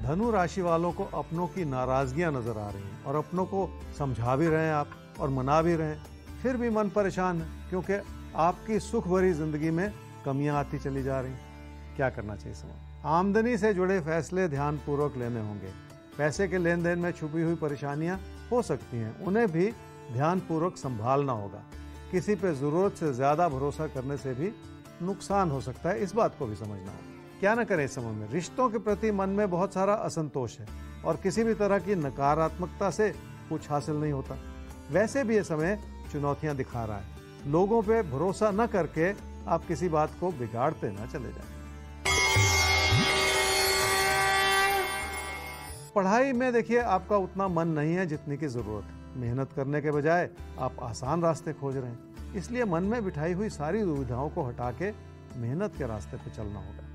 धनु राशि वालों को अपनों की नाराजगियां नजर आ रही हैं और अपनों को समझा भी रहे हैं आप और मना भी रहे हैं, फिर भी मन परेशान है क्योंकि आपकी सुख भरी जिंदगी में कमियां आती चली जा रही। क्या करना चाहिए समय? आमदनी से जुड़े फैसले ध्यानपूर्वक लेने होंगे। पैसे के लेन देन में छुपी हुई परेशानियां हो सकती हैं, उन्हें भी ध्यानपूर्वक संभालना होगा। किसी पे जरूरत से ज्यादा भरोसा करने से भी नुकसान हो सकता है, इस बात को भी समझना होगा। क्या न करें इस समय में? रिश्तों के प्रति मन में बहुत सारा असंतोष है और किसी भी तरह की नकारात्मकता से कुछ हासिल नहीं होता। वैसे भी ये समय चुनौतियां दिखा रहा है। लोगों पे भरोसा न करके आप किसी बात को बिगाड़ते ना चले जाएं। पढ़ाई में देखिए आपका उतना मन नहीं है जितनी की जरूरत है। मेहनत करने के बजाय आप आसान रास्ते खोज रहे हैं, इसलिए मन में बिठाई हुई सारी दुविधाओं को हटा के मेहनत के रास्ते पर चलना होगा।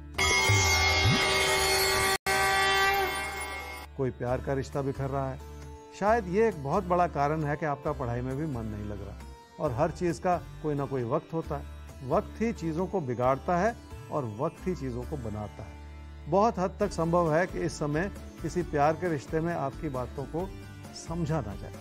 कोई प्यार का रिश्ता बिखर रहा है, शायद ये एक बहुत बड़ा कारण है कि आपका पढ़ाई में भी मन नहीं लग रहा। और हर चीज का कोई ना कोई वक्त होता है। वक्त ही चीजों को बिगाड़ता है और वक्त ही चीजों को बनाता है। बहुत हद तक संभव है कि इस समय किसी प्यार के रिश्ते में आपकी बातों को समझा ना जाए।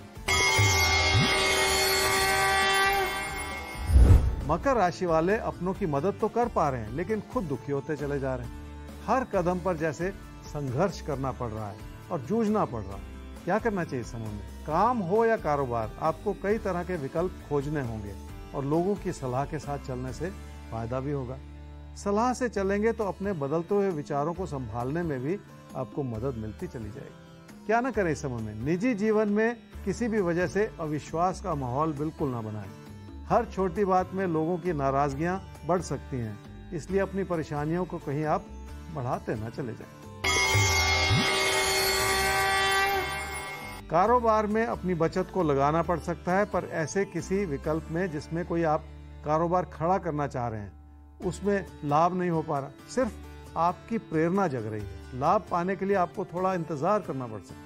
मकर राशि वाले अपनों की मदद तो कर पा रहे हैं, लेकिन खुद दुखी होते चले जा रहे हैं। हर कदम पर जैसे संघर्ष करना पड़ रहा है और जूझना पड़ रहा है। क्या करना चाहिए समय में? काम हो या कारोबार, आपको कई तरह के विकल्प खोजने होंगे और लोगों की सलाह के साथ चलने से फायदा भी होगा। सलाह से चलेंगे तो अपने बदलते हुए विचारों को संभालने में भी आपको मदद मिलती चली जाएगी। क्या न करें इस समय में? निजी जीवन में किसी भी वजह से अविश्वास का माहौल बिल्कुल ना बनाएं। हर छोटी बात में लोगों की नाराजगियां बढ़ सकती हैं, इसलिए अपनी परेशानियों को कहीं आप बढ़ाते ना चले जाएं। कारोबार में अपनी बचत को लगाना पड़ सकता है, पर ऐसे किसी विकल्प में जिसमें कोई आप कारोबार खड़ा करना चाह रहे हैं, उसमें लाभ नहीं हो पा रहा, सिर्फ आपकी प्रेरणा जग रही है। लाभ पाने के लिए आपको थोड़ा इंतजार करना पड़ सकता है।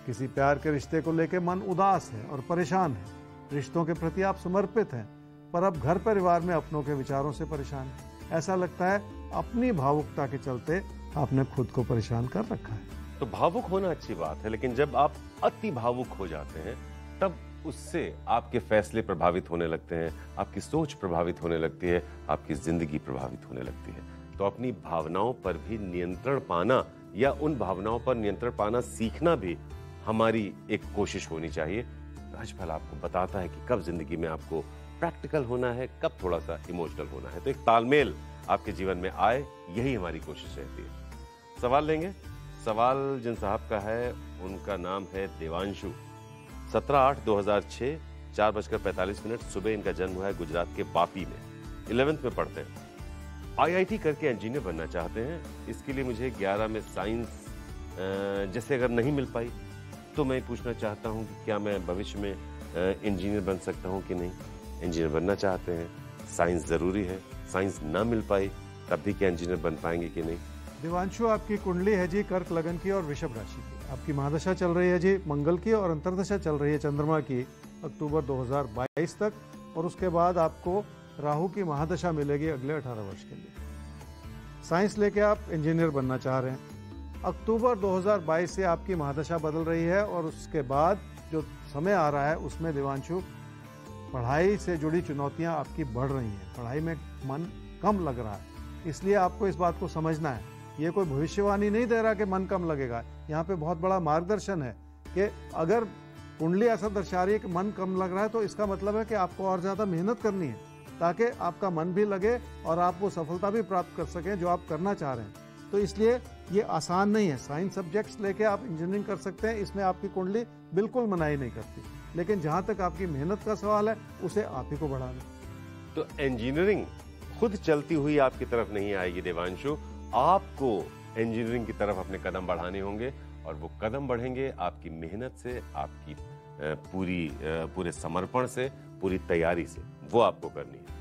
किसी प्यार के रिश्ते को लेकर मन उदास है और परेशान है। रिश्तों के प्रति आप समर्पित हैं, पर अब घर परिवार में अपनों के विचारों से परेशान है। ऐसा लगता है अपनी भावुकता के चलते आपने खुद को परेशान कर रखा है। तो भावुक होना अच्छी बात है, लेकिन जब आप अति भावुक हो जाते हैं तब उससे आपके फैसले प्रभावित होने लगते हैं, आपकी सोच प्रभावित होने लगती है, आपकी जिंदगी प्रभावित होने लगती है। तो अपनी भावनाओं पर भी नियंत्रण पाना या उन भावनाओं पर नियंत्रण पाना सीखना भी हमारी एक कोशिश होनी चाहिए। राशिफल आपको बताता है कि कब जिंदगी में आपको प्रैक्टिकल होना है, कब थोड़ा सा इमोशनल होना है। तो एक तालमेल आपके जीवन में आए, यही हमारी कोशिश रहती है। सवाल लेंगे। सवाल जिन साहब का है उनका नाम है देवांशु। 17/8/2006 4:45 सुबह इनका जन्म हुआ है गुजरात के वापी में। 11th में पढ़ते हैं। IIT करके इंजीनियर बनना चाहते हैं। इसके लिए मुझे 11 में साइंस जैसे अगर नहीं मिल पाई तो मैं पूछना चाहता हूं कि क्या मैं भविष्य में इंजीनियर बन सकता हूं कि नहीं। इंजीनियर बनना चाहते हैं, साइंस जरूरी है, साइंस ना मिल पाई तब भी क्या इंजीनियर बन पाएंगे कि नहीं। देवांशु, आपकी कुंडली है जी कर्क लगन की और वृषभ राशि की। आपकी महादशा चल रही है जी मंगल की और अंतर्दशा चल रही है चंद्रमा की अक्टूबर 2022 तक, और उसके बाद आपको राहु की महादशा मिलेगी अगले 18 वर्ष के लिए। साइंस लेके आप इंजीनियर बनना चाह रहे हैं। अक्टूबर 2022 से आपकी महादशा बदल रही है और उसके बाद जो समय आ रहा है उसमें देवांशु पढ़ाई से जुड़ी चुनौतियां आपकी बढ़ रही हैं। पढ़ाई में मन कम लग रहा है, इसलिए आपको इस बात को समझना है। ये कोई भविष्यवाणी नहीं दे रहा कि मन कम लगेगा। यहाँ पे बहुत बड़ा मार्गदर्शन है कि अगर कुंडली ऐसा दर्शा रही है कि मन कम लग रहा है तो इसका मतलब है कि आपको और ज्यादा मेहनत करनी है ताकि आपका मन भी लगे और आप वो सफलता भी प्राप्त कर सकें जो आप करना चाह रहे हैं। तो इसलिए ये आसान नहीं है। साइंस सब्जेक्ट्स लेके आप इंजीनियरिंग कर सकते हैं, इसमें आपकी कुंडली बिल्कुल मनाही नहीं करती, लेकिन जहां तक आपकी मेहनत का सवाल है उसे आप ही को बढ़ाना। तो इंजीनियरिंग खुद चलती हुई आपकी तरफ नहीं आएगी देवांशु, आपको इंजीनियरिंग की तरफ अपने कदम बढ़ाने होंगे और वो कदम बढ़ेंगे आपकी मेहनत से, आपकी पूरे समर्पण से, पूरी तैयारी से। वो आपको करनी है।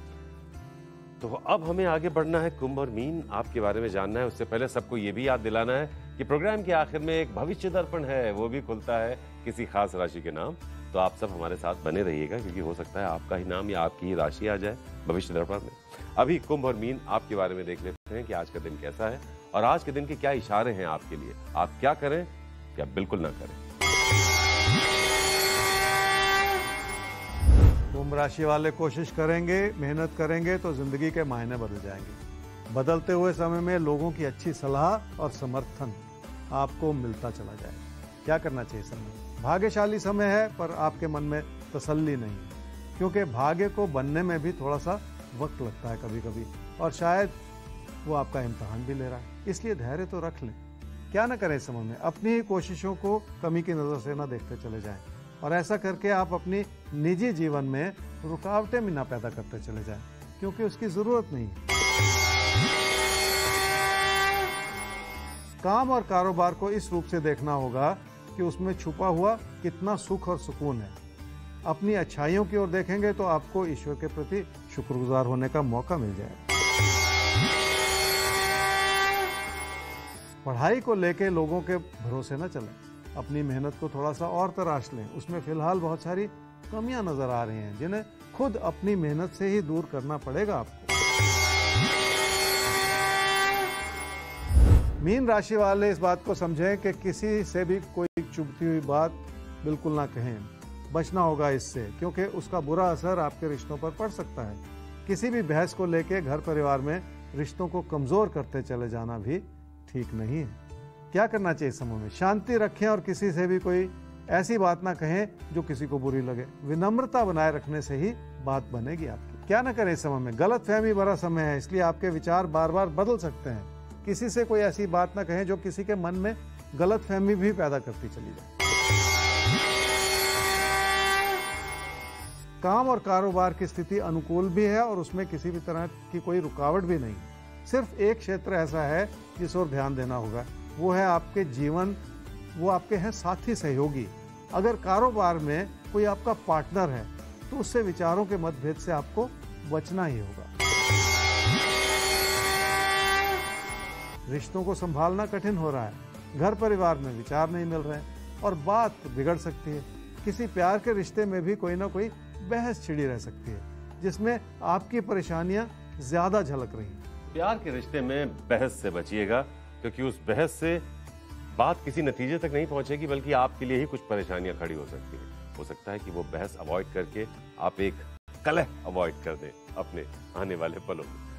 तो अब हमें आगे बढ़ना है। कुंभ और मीन आपके बारे में जानना है। उससे पहले सबको ये भी याद दिलाना है कि प्रोग्राम के आखिर में एक भविष्य दर्पण है, वो भी खुलता है किसी खास राशि के नाम। तो आप सब हमारे साथ बने रहिएगा, क्योंकि हो सकता है आपका ही नाम या आपकी ही राशि आ जाए भविष्य दर्पण में। अभी कुंभ और मीन आपके बारे में देख लेते हैं कि आज का दिन कैसा है और आज के दिन के क्या इशारे हैं आपके लिए। आप क्या करें या बिल्कुल ना करें। कुंभ राशि वाले कोशिश करेंगे, मेहनत करेंगे तो जिंदगी के मायने बदल जाएंगे। बदलते हुए समय में लोगों की अच्छी सलाह और समर्थन आपको मिलता चला जाएगा। क्या करना चाहिए समय? भाग्यशाली समय है, पर आपके मन में तसल्ली नहीं है, क्योंकि भाग्य को बनने में भी थोड़ा सा वक्त लगता है कभी कभी, और शायद वो आपका इम्तिहान भी ले रहा है। इसलिए धैर्य तो रख लें। क्या ना करें इस समय में? अपनी ही कोशिशों को कमी की नज़र से ना देखते चले जाएं, और ऐसा करके आप अपनी निजी जीवन में रुकावटें भी ना पैदा करते चले जाएं, क्योंकि उसकी ज़रूरत नहीं है। काम और कारोबार को इस रूप से देखना होगा कि उसमें छुपा हुआ कितना सुख और सुकून है। अपनी अच्छाइयों की ओर देखेंगे तो आपको ईश्वर के प्रति शुक्रगुजार होने का मौका मिल जाएगा। पढ़ाई को लेके लोगों के भरोसे न चलें, अपनी मेहनत को थोड़ा सा और तराश लें। उसमें फिलहाल बहुत सारी कमियां नजर आ रही हैं, जिन्हें खुद अपनी मेहनत से ही दूर करना पड़ेगा आपको। मीन राशि वाले इस बात को समझें कि किसी से भी कोई चुभती हुई बात बिल्कुल ना कहें। बचना होगा इससे, क्योंकि उसका बुरा असर आपके रिश्तों पर पड़ सकता है। किसी भी बहस को लेके घर परिवार में रिश्तों को कमजोर करते चले जाना भी ठीक नहीं है। क्या करना चाहिए समय में? शांति रखें और किसी से भी कोई ऐसी बात ना कहें जो किसी को बुरी लगे। विनम्रता बनाए रखने से ही बात बनेगी आपकी। क्या ना करें इस समय में? गलत फहमी भरा समय है, इसलिए आपके विचार बार बार बदल सकते हैं। किसी से कोई ऐसी बात ना कहें जो किसी के मन में गलत फहमी भी पैदा करती चली जाए। काम और कारोबार की स्थिति अनुकूल भी है और उसमें किसी भी तरह की कोई रुकावट भी नहीं। सिर्फ एक क्षेत्र ऐसा है जिस ओर ध्यान देना होगा, वो है आपके जीवन, वो आपके हैं साथी सहयोगी। अगर कारोबार में कोई आपका पार्टनर है तो उससे विचारों के मतभेद से आपको बचना ही होगा। रिश्तों को संभालना कठिन हो रहा है, घर परिवार में विचार नहीं मिल रहे हैं और बात बिगड़ सकती है। किसी प्यार के रिश्ते में भी कोई ना कोई बहस छिड़ी रह सकती है, जिसमें आपकी परेशानियां ज्यादा झलक रही हैं। प्यार के रिश्ते में बहस से बचिएगा, क्योंकि उस बहस से बात किसी नतीजे तक नहीं पहुंचेगी, बल्कि आपके लिए ही कुछ परेशानियां खड़ी हो सकती हैं। हो सकता है कि वो बहस अवॉइड करके आप एक कलह अवॉइड कर दें अपने आने वाले पलों में।